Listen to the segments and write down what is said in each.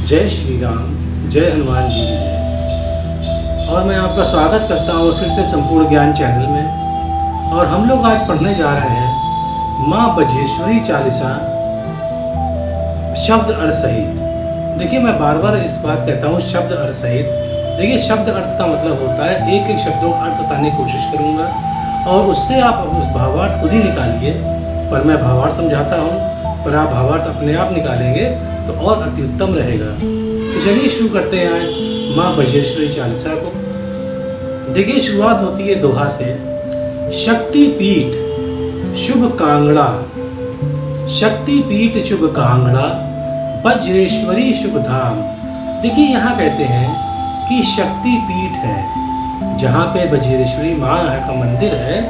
जय श्री राम, जय हनुमान जी की जय। और मैं आपका स्वागत करता हूँ फिर से संपूर्ण ज्ञान चैनल में। और हम लोग आज पढ़ने जा रहे हैं माँ बजेश्वरी चालीसा शब्द अर्थ सहित। देखिए, मैं बार बार इस बात कहता हूँ शब्द अर्थ सहित। देखिए, शब्द अर्थ का मतलब होता है एक एक शब्दों का अर्थ बताने की कोशिश करूँगा और उससे आप उस भावार्थ खुद ही निकालिए। पर मैं भावार्थ समझाता हूँ, पर आप भावार्थ अपने आप निकालेंगे तो और अति उत्तम रहेगा। तो चलिए शुरू करते हैं आज माँ बजेश्वरी चालीसा को। देखिए, शुरुआत होती है दोहा से। शक्तिपीठ शुभ कांगड़ा, शक्तिपीठ शुभ कांगड़ा, बज्रेश्वरी शुभ धाम। देखिए, यहाँ कहते हैं कि शक्तिपीठ है, जहाँ पे बज्रेश्वरी माँ का मंदिर है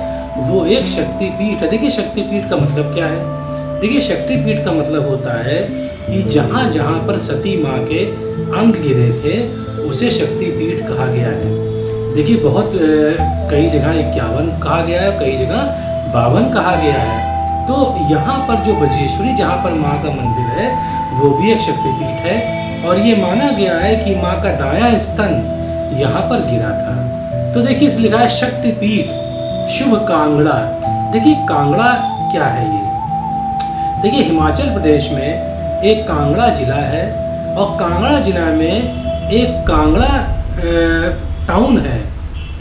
वो एक शक्तिपीठ है। देखिए, शक्तिपीठ का मतलब क्या है? देखिए, शक्तिपीठ का मतलब होता है कि जहाँ जहाँ पर सती माँ के अंग गिरे थे उसे शक्तिपीठ कहा गया है। देखिए, बहुत कई जगह 51 कहा गया है, कई जगह 52 कहा गया है। तो यहाँ पर जो बजेश्वरी जहाँ पर माँ का मंदिर है वो भी एक शक्तिपीठ है। और ये माना गया है कि माँ का दायां स्तन यहाँ पर गिरा था। तो देखिए, इस लिखा है शक्तिपीठ शुभ कांगड़ा। देखिए, कांगड़ा क्या है ये? देखिए, हिमाचल प्रदेश में एक कांगड़ा जिला है और कांगड़ा जिला में एक कांगड़ा टाउन है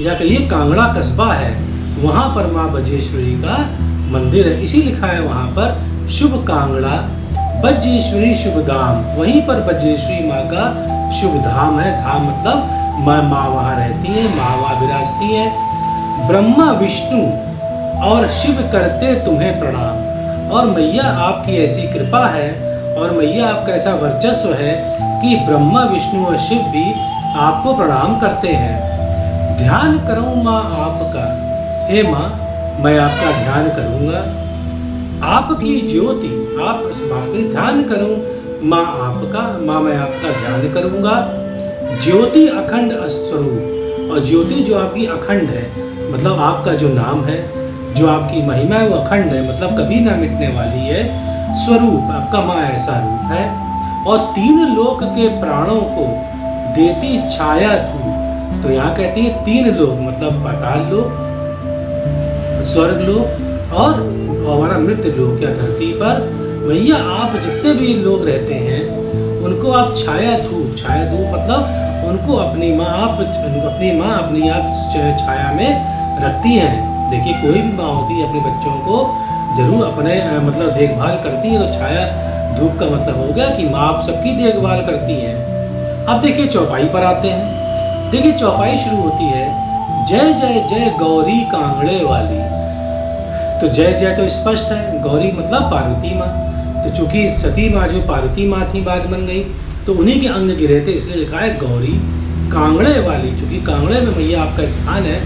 या कहिए कांगड़ा कस्बा है। वहाँ पर माँ बजेश्वरी का मंदिर है। इसी लिखा है वहाँ पर शुभ कांगड़ा बज्रेश्वरी शुभ धाम। वहीं पर बज्रेश्वरी माँ का शुभ धाम है। धाम मतलब माँ वहाँ रहती है, माँ वहाँ विराजती है। ब्रह्मा विष्णु और शिव करते तुम्हें प्रणाम। और मैया आपकी ऐसी कृपा है और मैया आपका ऐसा वर्चस्व है कि ब्रह्मा विष्णु और शिव भी आपको प्रणाम करते हैं। ध्यान करूं माँ आपका, हे माँ मैं आपका ध्यान करूंगा। आपकी ज्योति, आप ध्यान करूं माँ आपका, माँ मैं आपका ध्यान करूंगा। ज्योति अखंड स्वरूप, और ज्योति जो आपकी अखंड है मतलब आपका जो नाम है, जो आपकी महिमा है वो अखंड है, मतलब कभी ना मिटने वाली है। स्वरूप आपका माँ ऐसा रूप है। और 3 लोक के प्राणों को देती छाया तू। तो यहाँ कहती है 3 लोक मतलब पाताल लोक, स्वर्ग लोक और हमारा मृत्यु लोक या धरती पर। भैया आप जितने भी लोग रहते हैं उनको आप छाया धूप मतलब उनको अपनी माँ अपनी आप छाया में रखती हैं। देखिए, कोई भी माँ होती है अपने बच्चों को जरूर अपने मतलब देखभाल करती है। तो छाया धूप का मतलब हो गया कि माँ आप सबकी देखभाल करती है। अब देखिए, चौपाई पर आते हैं। देखिए, चौपाई शुरू होती है जय जय जय गौरी कांगड़े वाली। तो जय जय तो स्पष्ट है, गौरी मतलब पार्वती माँ। तो चूंकि सती माँ जो पार्वती माँ थी बाद बन गई तो उन्हीं के अंग गिरे थे, इसलिए लिखा है गौरी कांगड़े वाली। चूंकि कांगड़े में मैया आपका स्थान है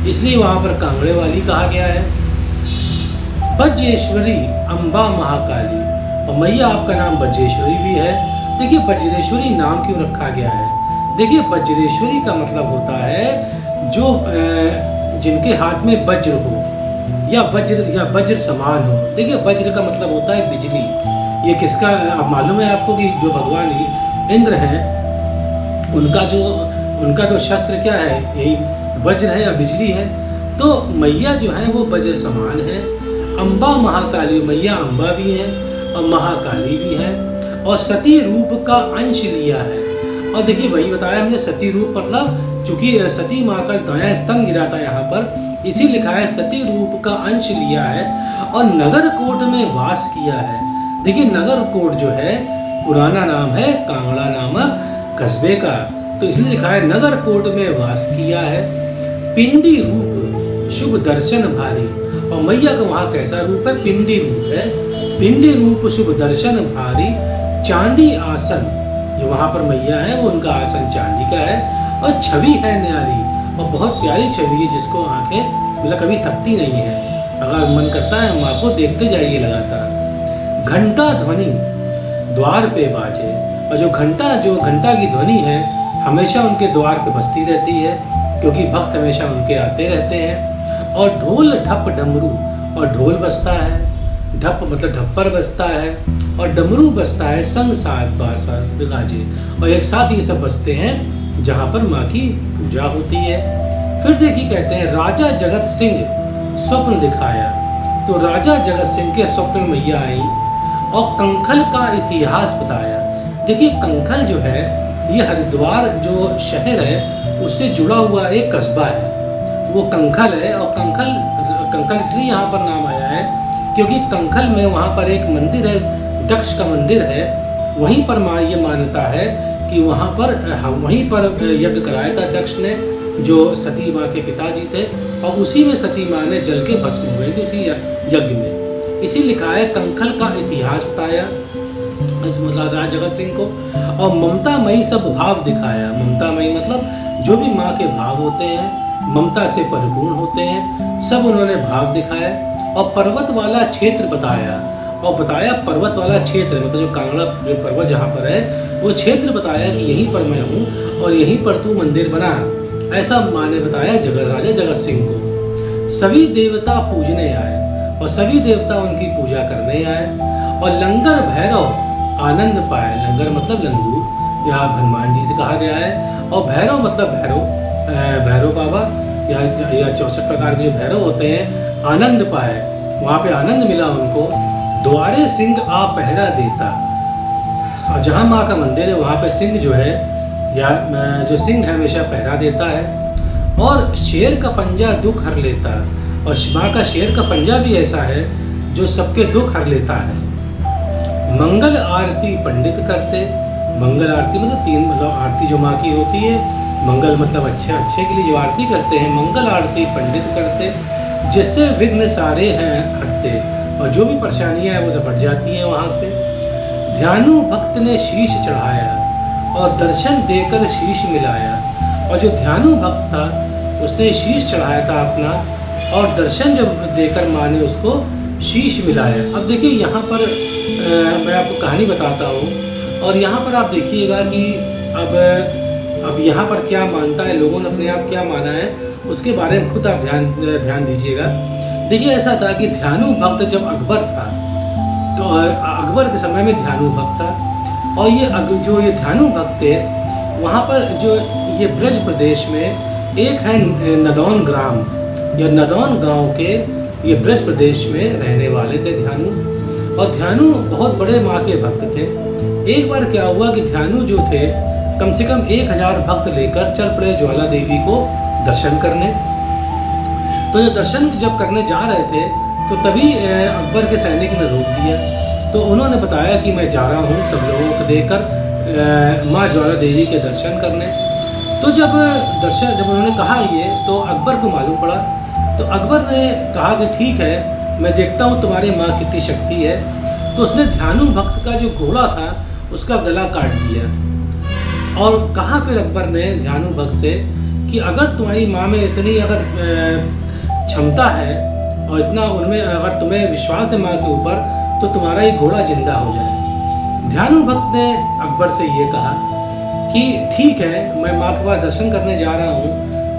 इसलिए वहां पर कांगड़े वाली कहा गया है। बज्रेश्वरी अम्बा महाकाली, और मैया आपका नाम बज्रेश्वरी भी है। देखिए, बज्रेश्वरी नाम क्यों रखा गया है? देखिए, बज्रेश्वरी का मतलब होता है जो जिनके हाथ में वज्र हो या वज्र समान हो। देखिए, वज्र का मतलब होता है बिजली। ये किसका अब मालूम है आपको कि जो भगवान इंद्र हैं उनका जो शस्त्र क्या है? यही वज्र है या बिजली है। तो मैया जो है वो वज्र समान है। अम्बा महाकाली, मैया अम्बा भी है और महाकाली भी है और सती रूप का अंश लिया है। और देखिए, वही बताया हमने सती रूप मतलब चूंकि सती माँ का दायां स्तन गिरा था यहाँ पर, इसी लिखा है सती रूप का अंश लिया है और नगर कोट में वास किया है। देखिए, नगर कोट जो है पुराना नाम है कांगड़ा नामक कस्बे का, तो इसलिए लिखा है नगर कोट में वास किया है। पिंडी रूप शुभ दर्शन भारी, और मैया का वहाँ कैसा रूप है? पिंडी रूप है। पिंडी रूप शुभ दर्शन भारी, चांदी आसन, जो वहाँ पर मैया है वो उनका आसन चांदी का है। और छवि है न्यारी, और बहुत प्यारी छवि है जिसको आंखें मतलब कभी थकती नहीं है। अगर मन करता है माँ को देखते जाइए लगातार। घंटा ध्वनि द्वार पे बाजे, और जो घंटा की ध्वनि है हमेशा उनके द्वार पे बजती रहती है क्योंकि भक्त हमेशा उनके आते रहते हैं। और ढोल ढप डमरू, और ढोल बजता है ढप मतलब ढप्पर बजता है और डमरू बजता है, संग साथ बासा गाजे, और एक साथ ये सब बजते हैं जहाँ पर माँ की पूजा होती है। फिर देखिए कहते हैं राजा जगत सिंह स्वप्न दिखाया। तो राजा जगत सिंह के स्वप्न में मैया आई और कंखल का इतिहास बताया। देखिए कंखल जो है ये हरिद्वार जो शहर है उससे जुड़ा हुआ एक कस्बा है, वो कंखल है। और कंखल इसलिए यहाँ पर नाम आया है क्योंकि कंखल में वहाँ पर एक मंदिर है, दक्ष का मंदिर है। वहीं पर ये मान्यता है कि वहाँ पर यज्ञ कराया था दक्ष ने, जो सती माँ के पिताजी थे, और उसी में सती माँ ने जल के भस्म हो गई थी उसी यज्ञ में। इसी लिखा है कंखल का इतिहास बताया मतलब राजा जगत सिंह को। और ममता मई सब भाव दिखाया। ममता मई मतलब जो भी माँ के भाव होते हैं, ममता से परिपूर्ण होते हैं, सब उन्होंने भाव दिखाया। और पर्वत वाला क्षेत्र बताया, और बताया पर्वत वाला क्षेत्र मतलब जो कांगड़ा जो पर्वत जहाँ पर है वो क्षेत्र बताया कि यहीं पर मैं हूँ और यहीं पर तू मंदिर बना, ऐसा माँ ने बताया राजा जगत सिंह को। सभी देवता पूजने आए और सभी देवता उनकी पूजा करने आए। और लंगर भैरव आनंद पाए। लंगर मतलब लंगूर, या हनुमान जी से कहा गया है। और भैरव मतलब भैरव बाबा या 64 प्रकार के जो भैरव होते हैं, आनंद पाए, वहाँ पे आनंद मिला उनको। द्वारे सिंह आ पहरा देता। और जहाँ माँ का मंदिर है वहाँ पे सिंह जो है या जो सिंह है हमेशा पहरा देता है। और शेर का पंजा दुख हर लेता। और माँ का शेर का पंजा भी ऐसा है जो सबके दुख हर लेता है। मंगल आरती पंडित करते। मंगल आरती मतलब मतलब आरती जो माँ की होती है, मंगल मतलब अच्छे के लिए जो आरती करते हैं, मंगल आरती पंडित करते, जिससे विघ्न सारे हैं हटते। और जो भी परेशानियां हैं वो सब हट जाती हैं वहाँ पे। ध्यानु भक्त ने शीश चढ़ाया और दर्शन देकर शीश मिलाया। और जो ध्यानु भक्त था उसने शीश चढ़ाया था अपना, और दर्शन जब देकर माँ ने उसको शीश मिलाया। अब देखिए यहाँ पर मैं आपको कहानी बताता हूँ, और यहाँ पर आप देखिएगा कि अब यहाँ पर क्या मानता है लोगों ने अपने आप क्या माना है उसके बारे में खुद आप ध्यान दीजिएगा। देखिए ऐसा था कि ध्यानु भक्त जब अकबर था तो अकबर के समय में ध्यानु भक्त था, और ये ध्यानु भक्त थे वहाँ पर जो ये ब्रज प्रदेश में एक है नदौन ग्राम या नदौन गांव के, ये ब्रज प्रदेश में रहने वाले थे ध्यानु। और ध्यानु बहुत बड़े माँ के भक्त थे। एक बार क्या हुआ कि ध्यानु जो थे कम से कम 1000 भक्त लेकर चल पड़े ज्वाला देवी को दर्शन करने। तो जो दर्शन जब करने जा रहे थे तो तभी अकबर के सैनिक ने रोक दिया। तो उन्होंने बताया कि मैं जा रहा हूँ सब लोगों को देखकर माँ ज्वाला देवी के दर्शन करने। तो जब उन्होंने कहा ये, तो अकबर को मालूम पड़ा। तो अकबर ने कहा कि ठीक है, मैं देखता हूँ तुम्हारी माँ कितनी शक्ति है। तो उसने ध्यानु भक्त का जो घोड़ा था उसका गला काट दिया। और कहा फिर अकबर ने ध्यानु भक्त से कि अगर तुम्हारी माँ में इतनी अगर क्षमता है और इतना उनमें अगर तुम्हें विश्वास है माँ के ऊपर, तो तुम्हारा ये घोड़ा जिंदा हो जाए। ध्यानु भक्त ने अकबर से ये कहा कि ठीक है, मैं माँ के पास दर्शन करने जा रहा हूँ,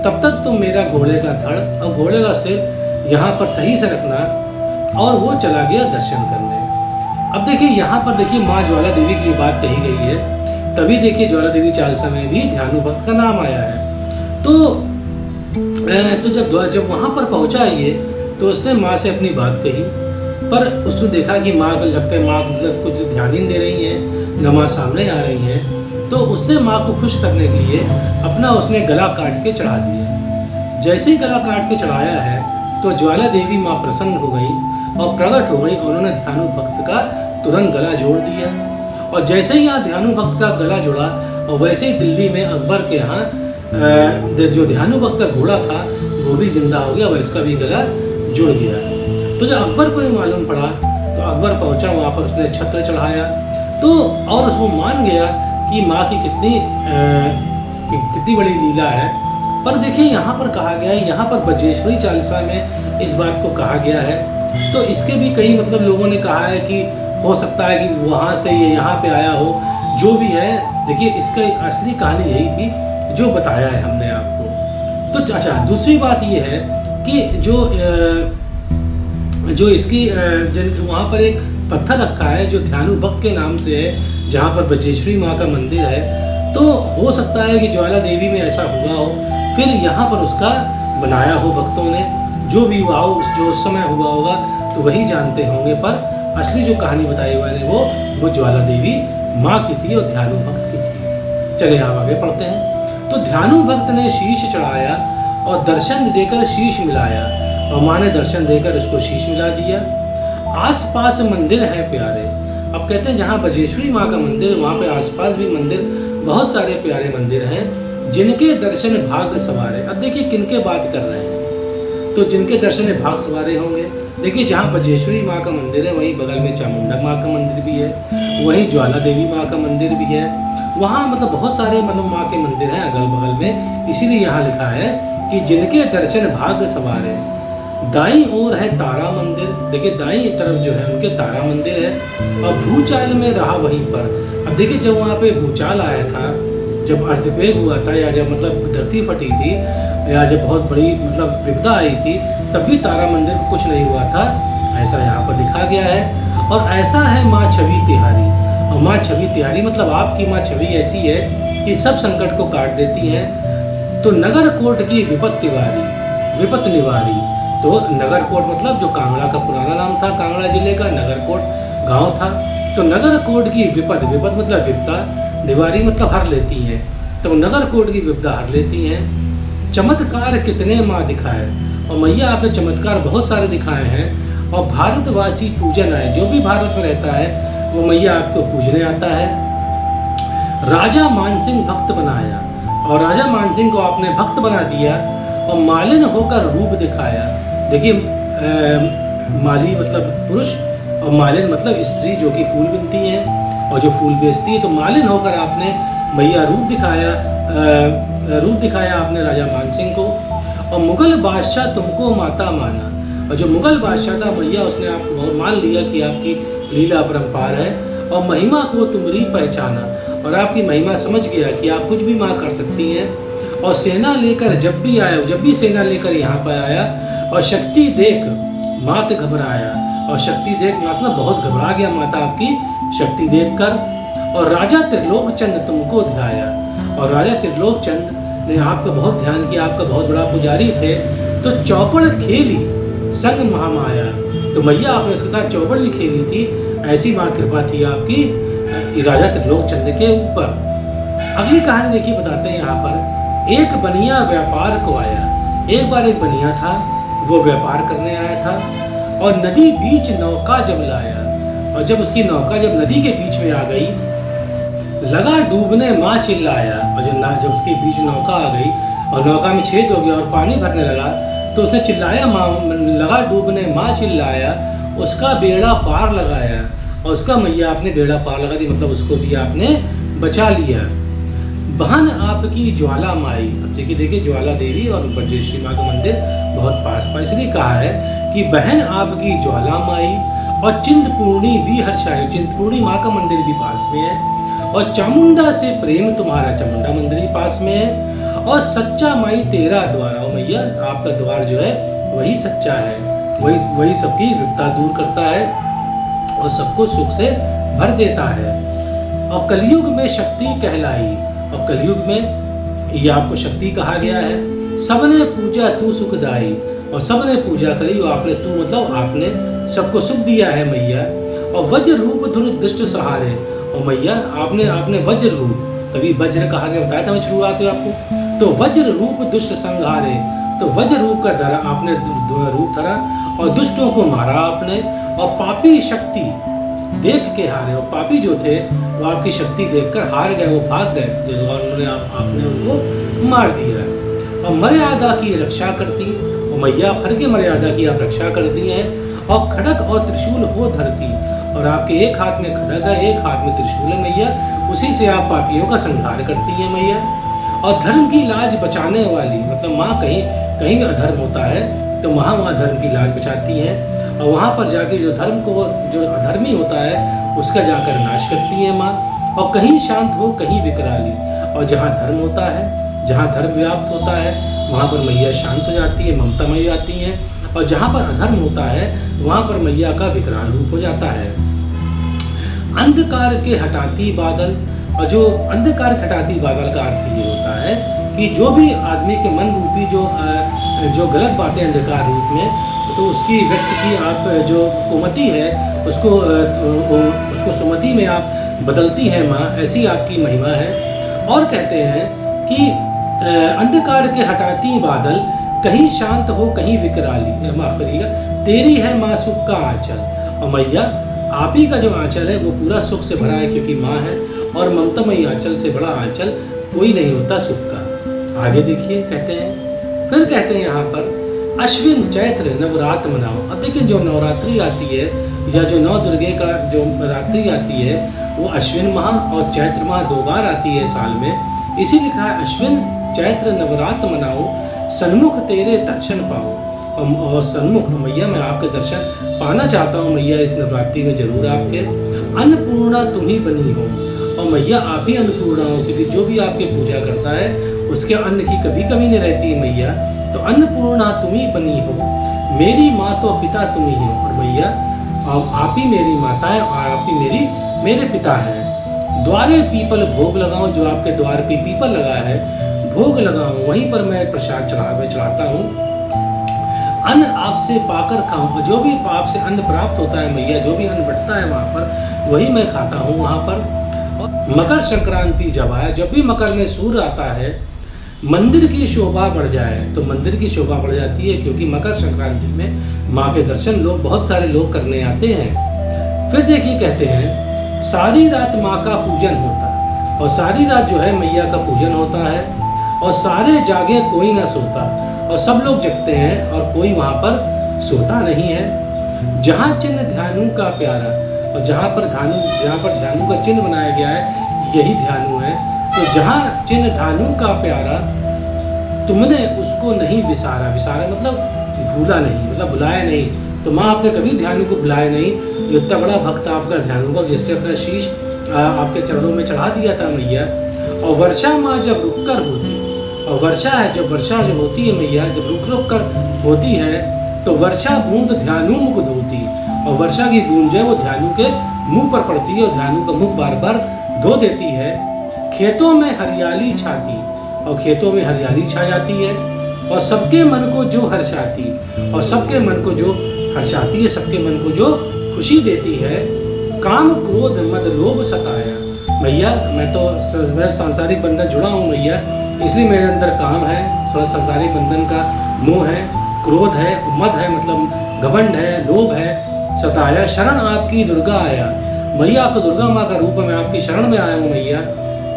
तब तक तुम मेरा घोड़े का धड़ और घोड़े का सिर यहाँ पर सही से रखना। और वो चला गया दर्शन करने। अब देखिए यहाँ पर देखिए माँ ज्वाला देवी की बात कही गई है, तभी देखिए ज्वाला देवी चालीसा में भी ध्यानु भक्त का नाम आया है। तो जब वहाँ पर पहुँचा ये, तो उसने माँ से अपनी बात कही, पर उसने देखा कि माँ लगता है माँ मतलब कुछ ध्यान ही नहीं दे रही है, न माँ सामने आ रही है। तो उसने माँ को खुश करने के लिए अपना उसने गला काट के चढ़ा दिया। जैसे ही गला काट के चढ़ाया है तो ज्वाला देवी माँ प्रसन्न हो गई और प्रकट हो गई। उन्होंने ध्यानु भक्त का तुरंत गला जोड़ दिया। और जैसे ही यहाँ ध्यानु भक्त का गला जुड़ा, और वैसे ही दिल्ली में अकबर के यहाँ जो ध्यानु भक्त का घोड़ा था वो भी जिंदा हो गया, और इसका भी गला जुड़ गया। तो जब अकबर को ये मालूम पड़ा तो अकबर पहुँचा वहाँ पर, उसने छत्र चढ़ाया तो, और उसको मान गया कि माँ की कितनी बड़ी लीला है। पर देखिए यहाँ पर कहा गया है, यहाँ पर बजेश्वरी चालीसा में इस बात को कहा गया है। तो इसके भी कई मतलब लोगों ने कहा है कि हो सकता है कि वहाँ से ये यहाँ पे आया हो, जो भी है। देखिए इसका असली कहानी यही थी जो बताया है हमने आपको। तो अच्छा, दूसरी बात ये है कि जो जो इसकी वहाँ पर एक पत्थर रखा है जो ध्यानु भक्त के नाम से है, जहाँ पर बजेश्वरी माँ का मंदिर है। तो हो सकता है कि ज्वाला देवी में ऐसा हुआ हो, फिर यहाँ पर उसका बनाया हो भक्तों ने, जो भी हुआ हो, जो उस समय हुआ होगा तो वही जानते होंगे, पर असली जो कहानी बताई हुई है वो ज्वाला देवी माँ की थी और ध्यानु भक्त की थी। चलिए आप आगे पढ़ते हैं। तो ध्यानु भक्त ने शीश चढ़ाया और दर्शन देकर शीश मिलाया, और माँ ने दर्शन देकर उसको शीश मिला दिया। आस पास मंदिर है प्यारे। अब कहते हैं जहाँ बजेश्वरी माँ का मंदिर, वहाँ पे आसपास भी मंदिर, बहुत सारे प्यारे मंदिर हैं, जिनके दर्शन भाग्य सवारे। अब देखिए किनके बात कर रहे हैं, तो जिनके दर्शन भाग सवारे होंगे। देखिए जहाँ बजेश्वरी माँ का मंदिर है, वहीं बगल में चामुंडा माँ का मंदिर भी है, वहीं ज्वाला देवी माँ का मंदिर भी है। वहाँ मतलब बहुत सारे माँ के मंदिर हैं अगल बगल में, इसीलिए यहाँ लिखा है कि जिनके दर्शन भाग्य सवारे। दाईं ओर है तारा मंदिर, देखिए दाईं तरफ जो है उनके तारा मंदिर है, और भूचाल में रहा वहीं पर। अब देखिए जब वहाँ पे भूचाल आया था, जब अर्थक्वेक हुआ था, या जब मतलब धरती फटी थी, या जब बहुत बड़ी मतलब विपदा आई थी, तब भी तारा मंदिर को कुछ नहीं हुआ था, ऐसा यहाँ पर लिखा गया है। और ऐसा है माँ छवि तिहारी, और माँ छवि तिहारी मतलब आपकी माँ छवि ऐसी है कि सब संकट को काट देती है। तो नगर कोट की विपत निवारी, तो नगर कोट मतलब जो कांगड़ा का पुराना नाम था, कांगड़ा जिले का नगर कोट गांव था। तो नगर कोट की विपत मतलब विपदा, निवारी मतलब हर लेती हैं, तो नगर कोट की विपदा हर लेती हैं। चमत्कार कितने माँ दिखाए, और मैया आपने चमत्कार बहुत सारे दिखाए हैं। और भारतवासी पूजन आए, जो भी भारत में रहता है वो मैया आपको पूजने आता है। राजा मानसिंह भक्त बनाया, और राजा मानसिंह को आपने भक्त बना दिया, और मालिन होकर रूप दिखाया। देखिए माली मतलब पुरुष, और मालिन मतलब स्त्री जो कि फूल बिनती हैं और जो फूल बेचती है। तो मालिन होकर आपने मैया रूप दिखाया आपने राजा मानसिंह को। और मुगल बादशाह तुमको माता माना, और जो मुगल बादशाह था मैया उसने आपको मान लिया कि आपकी लीला अपरंपार है, और महिमा को तुमरी पहचाना, और आपकी महिमा समझ गया कि आप कुछ भी माँ कर सकती हैं। और सेना लेकर जब भी सेना लेकर यहाँ पर आया, और शक्ति देख मात घबराया, और शक्ति देख मतलब बहुत घबरा गया माता आपकी शक्ति देखकर। और राजा त्रिलोक चंद तुमको ध्याया, और राजा त्रिलोक चंद ने आपका बहुत ध्यान किया, आपका बहुत बड़ा पुजारी थे। तो चौपड़ खेली संग महामाया, तो मैया आपने उसके साथ चौपड़ भी खेली थी, ऐसी माँ कृपा थी आपकी राजा त्रिलोक चंद के ऊपर। अगली कहानी देखिए बताते हैं यहाँ पर। एक बनिया व्यापार को आया, एक बार एक बनिया था, वो व्यापार करने आया था, और नदी बीच नौका जब लाया, और जब उसकी नौका जब नदी के बीच में आ गई, लगा डूबने माँ चिल्लाया। और जब उसके बीच नौका आ गई और नौका में छेद हो गया और पानी भरने लगा, तो उसने चिल्लाया, माँ लगा डूबने माँ चिल्लाया, उसका बेड़ा पार लगाया, और उसका मैया आपने बेड़ा पार लगा दी, मतलब उसको भी आपने बचा लिया। बहन आपकी ज्वाला माई, अब देखिए ज्वाला देवी और बजेश्वरी माँ का मंदिर बहुत पास, इसलिए कहा है कि बहन आपकी ज्वाला माई, और चिंतपूर्णी भी हर्षायु, चिंतपूर्णी माँ का मंदिर भी पास में है। और चामुंडा से प्रेम तुम्हारा, चामुंडा मंदिर भी पास में है। और सच्चा माई तेरा द्वार, और मैया आपका द्वार जो है वही सच्चा है, वही सबकी विपदा दूर करता है और सबको सुख से भर देता है। और कलयुग में शक्ति कहलाई, और कलयुग में ये आपको शक्ति कहा गया है। सबने पूजा तू सुखदाई, और सबने पूजा करी, और आपने तू मतलब आपने सबको सुख दिया है मैया। और वज्र रूप धुर दुष्ट सहारे, और मैया आपने वज्र रूप, तभी वज्र कहा गया, बताया था मैं शुरुआत में आपको। तो वज्र रूप दुष्ट संहारे, तो वज्र रूप का धरा आपने रूप धरा, और दुष्टों को मारा आपने। और पापी शक्ति देख के हारे, और पापी जो थे वो आपकी शक्ति देखकर हार गए, वो भाग गए, और उन्होंने आपने उनको मार दिया। और मर्यादा की रक्षा करती, और मैया हर के मर्यादा की आप रक्षा करती हैं। और खड़ग और त्रिशूल हो धरती, और आपके एक हाथ में खड़ग है, एक हाथ में त्रिशूल है मैया, उसी से आप पापियों का संहार करती हैं मैया। और धर्म की लाज बचाने वाली, मतलब माँ कहीं भी अधर्म होता है तो वहाँ धर्म की लाज बचाती हैं, और वहाँ पर जाके जो अधर्मी होता है उसका जाकर नाश करती है माँ। और कहीं शांत हो कहीं विकराली, और जहाँ धर्म होता है, जहाँ धर्म व्याप्त होता है, वहाँ पर मैया शांत हो जाती है, ममतामयी आती हैं। और जहाँ पर अधर्म होता है वहाँ पर मैया का विकराल रूप हो जाता है। अंधकार के हटाती बादल, और जो अंधकार के हटाती बादल का अर्थ ये होता है कि जो भी आदमी के मन रूपी जो गलत बातें अंधकार रूप में, तो उसकी व्यक्ति की आप जो कुमति है उसको सुमति में आप बदलती हैं माँ, ऐसी आपकी महिमा है। और कहते हैं कि अंधकार के हटाती बादल, कहीं शांत हो कहीं विकराली, माफ करिएगा, तेरी है माँ सुख का आंचल। और मैया आप ही का जो आंचल है वो पूरा सुख से भरा है, क्योंकि माँ है और ममतामयी आंचल से बड़ा आंचल कोई नहीं होता सुख का। आगे देखिए कहते हैं, फिर कहते हैं यहाँ पर अश्विन चैत्र नवरात्र मनाओ। अब देखिए जो नवरात्रि आती है या जो नौ दुर्गे का जो रात्रि आती है वो अश्विन माह और चैत्र माह 2 बार आती है साल में। इसी लिखा है अश्विन चैत्र नवरात्र मनाओ, सन्मुख तेरे दर्शन पाओ। और सन्मुख मैया मैं आपके दर्शन पाना चाहता हूँ मैया, इस नवरात्रि में जरूर आपके। अन्नपूर्णा तुम ही बनी हो, और मैया आप ही अन्नपूर्णा हो, क्योंकि जो भी आपकी पूजा करता है उसके अन्न की कभी कमी नहीं रहती है मैया। तो अन्नपूर्णा तुम ही बनी हो, मेरी माँ तो पिता तुम ही हो। और मैया आप ही मेरी माता है और आप ही मेरे पिता हैं। द्वारे पीपल भोग लगाऊं, जो आपके द्वार पे पीपल लगा है भोग लगाऊं, वहीं पर मैं प्रसाद चढ़ाता हूँ। अन्न आपसे पाकर खाऊं, और जो भी आपसे अन्न प्राप्त होता है मैया, जो भी अन्न बटता है वहाँ पर वही मैं खाता हूँ वहाँ पर। और मकर संक्रांति जब आए, जब भी मकर में सूर्य आता है मंदिर की शोभा बढ़ जाए, तो मंदिर की शोभा बढ़ जाती है, क्योंकि मकर संक्रांति में माँ के दर्शन बहुत सारे लोग करने आते हैं। फिर देखिए कहते हैं सारी रात माँ का पूजन होता है, और सारी रात जो है मैया का पूजन होता है, और सारे जागे कोई ना सोता, और सब लोग जगते हैं और कोई वहाँ पर सोता नहीं है। जहाँ चिन्ह ध्यानु का प्यारा, और जहाँ पर ध्यानु का चिन्ह बनाया गया है यही ध्यानु है। तो जहाँ चिन्ह ध्यानु का प्यारा, तुमने उसको नहीं विसारा। विसारा मतलब भूला नहीं, मतलब भुलाया नहीं। तो माँ आपने कभी ध्यानु को भुलाया नहीं। जो इतना बड़ा भक्त आपका ध्यानु का, जिसने अपना शीश आपके चरणों में चढ़ा दिया था मैया। और वर्षा माँ जब रुक कर होती, और वर्षा जब होती है मैया, जब रुक कर होती है, तो वर्षा बूंद ध्यानु मुख धोती, और वर्षा की बूंद जो है वो ध्यानु के मुंह पर पड़ती है और ध्यानु का मुख बार बार धो देती है। खेतों में हरियाली छाती, और खेतों में हरियाली छा जाती है, और सबके मन को जो हर्षाती, और सबके मन को जो हर्षाती है, सबके मन को जो खुशी देती है। काम क्रोध मद लोभ सताया। मैया मैं तो सांसारिक बंधन जुड़ा हूँ मैया, इसलिए मेरे अंदर काम है, सांसारिक बंधन का मोह है, क्रोध है, मद है मतलब घमंड है, लोभ है। सताया शरण आपकी दुर्गा आया। मैया आप तो दुर्गा माँ का रूप है, मैं आपकी शरण में आया हूँ मैया।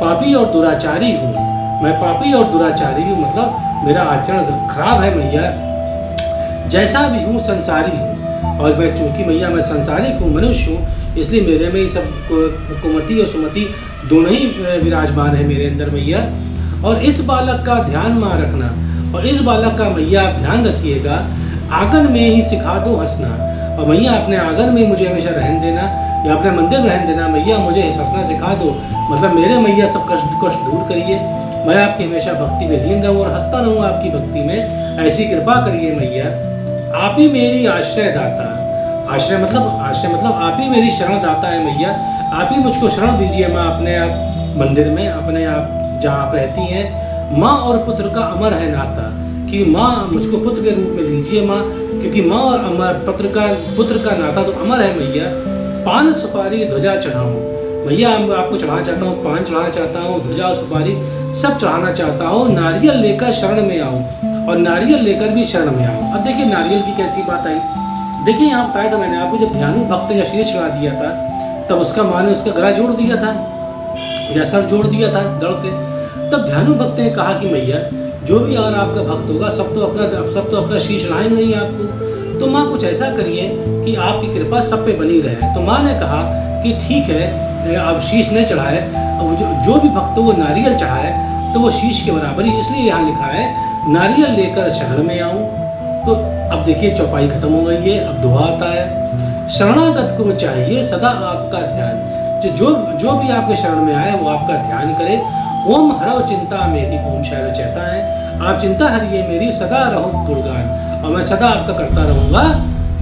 पापी और दुराचारी हूँ, मैं पापी और दुराचारी हूँ, मतलब मेरा आचरण खराब है मैया। जैसा भी हूँ संसारी हूँ, और मैं चूँकि मैया मैं संसारिक हूँ, मनुष्य हूँ, इसलिए मेरे में सब कुमति और सुमति दोनों ही विराजमान है मेरे अंदर मैया। और इस बालक का ध्यान माँ रखना, और इस बालक का मैया आप ध्यान रखिएगा। आंगन में ही सिखा दो हंसना, और मैया अपने आंगन में मुझे हमेशा रहन देना, या अपने मंदिर में रहन देना मैया, मुझे हंसना सिखा दो। मतलब मेरे मैया सब कष्ट दूर करिए, मैं आपकी हमेशा भक्ति में लीन रहूँ और हंसता रहूँ आपकी भक्ति में, ऐसी कृपा करिए मैया। आप ही मेरी आश्रय दाता, आश्रय मतलब आप ही मेरी शरण दाता है मैया। आप ही मुझको शरण दीजिए माँ, अपने आप मंदिर में, अपने आप जहाँ आप रहती हैं। माँ और पुत्र का अमर है नाता, कि माँ मुझको पुत्र के रूप में लीजिए माँ, क्योंकि माँ और पुत्र का नाता तो अमर है मैया। पान सुपारी ध्वजा चढ़ाऊँ मैया, आपको चढ़ाना चाहता हूँ, पान चढ़ाना चाहता हूँ, ध्वजा सुपारी सब चढ़ाना चाहता हूँ। नारियल लेकर शरण में आऊँ, और नारियल लेकर भी शरण में आऊँ। अब देखिए नारियल की कैसी बात आई। देखिए यहाँ बताया था मैंने आपको, जब ध्यानु भक्त ने शीश चढ़ा दिया था तब उसका माँ ने उसका गला जोड़ दिया था या सर जोड़ दिया था दर्द से। तब ध्यानु भक्त ने कहा कि मैया जो भी और आपका भक्त होगा सब तो अपना शीश चढ़ाएंगे नहीं आपको, तो माँ कुछ ऐसा करिए कि आपकी कृपा सब पे बनी रहे। तो माँ ने कहा कि ठीक है, आप शीश नहीं चढ़ाए, जो भी भक्त वो नारियल चढ़ाए तो वो शीश के बराबर ही, इसलिए यहाँ लिखा है नारियल लेकर शरण में आऊँ। तो अब देखिए चौपाई खत्म हो गई है, अब दोहा आता है। शरणागत को चाहिए सदा आपका ध्यान, जो भी आपके शरण में आए वो आपका ध्यान करे ओम हरो चिंता मेरी, ओम शायद कहता है आप चिंता हरिए मेरी, सदा रहो गुणगान, और मैं सदा आपका करता रहूँगा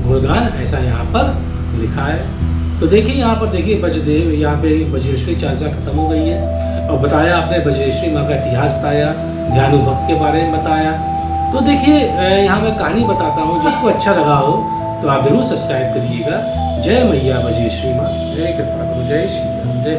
गुणगान, ऐसा यहाँ पर लिखा है। तो देखिए यहाँ पर देखिए बजदेव, यहाँ पे बज्रेश्वरी चालीसा खत्म हो गई है और बताया आपने बज्रेश्वरी माँ का इतिहास बताया, ध्यानुभक्त के बारे में बताया। तो देखिए यहाँ मैं कहानी बताता हूँ, जब आपको अच्छा लगा हो तो आप जरूर सब्सक्राइब करिएगा। जय मैया बज्रेश्वरी माँ, जय कृपा गुरु, जय श्री राम, जय